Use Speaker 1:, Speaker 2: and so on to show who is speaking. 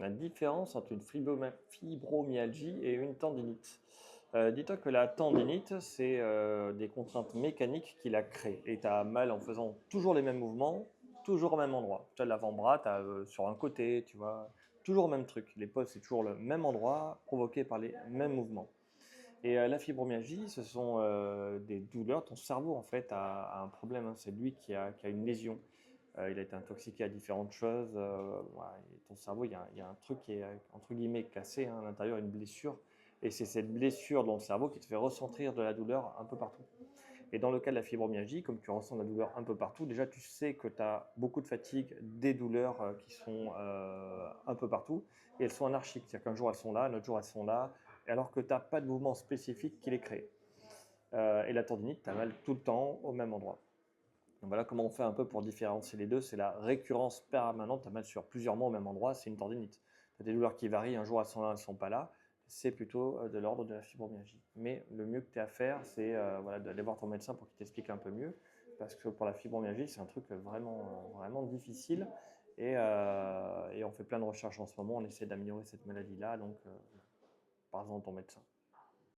Speaker 1: La différence entre une fibromyalgie et une tendinite. Dis-toi que la tendinite, c'est des contraintes mécaniques qui la créent. Et tu as mal en faisant toujours les mêmes mouvements, toujours au même endroit. Tu as l'avant-bras, tu as sur un côté, tu vois, toujours le même truc. L'épaule, c'est toujours le même endroit, provoqué par les mêmes mouvements. Et la fibromyalgie, ce sont des douleurs. Ton cerveau, en fait, a un problème, hein. C'est lui qui a une lésion. Il a été intoxiqué à différentes choses. Voilà. Et ton cerveau, il y a un truc qui est, entre guillemets, cassé, hein, à l'intérieur, une blessure. Et c'est cette blessure dans le cerveau qui te fait ressentir de la douleur un peu partout. Et dans le cas de la fibromyalgie, comme tu ressens de la douleur un peu partout, déjà tu sais que tu as beaucoup de fatigue, des douleurs qui sont un peu partout, et elles sont anarchiques. C'est-à-dire qu'un jour elles sont là, un autre jour elles sont là, alors que tu n'as pas de mouvement spécifique qui les crée. Et la tendinite, tu as mal tout le temps au même endroit. Donc voilà comment on fait un peu pour différencier les deux. C'est la récurrence permanente, tu as mal sur plusieurs mois au même endroit, c'est une tendinite. Tu as des douleurs qui varient, un jour elles sont là, elles ne sont pas là. C'est plutôt de l'ordre de la fibromyalgie. Mais le mieux que tu as à faire, c'est voilà, d'aller voir ton médecin pour qu'il t'explique un peu mieux. Parce que pour la fibromyalgie, c'est un truc vraiment, vraiment difficile. Et on fait plein de recherches en ce moment, on essaie d'améliorer cette maladie-là. Donc, par exemple, ton médecin.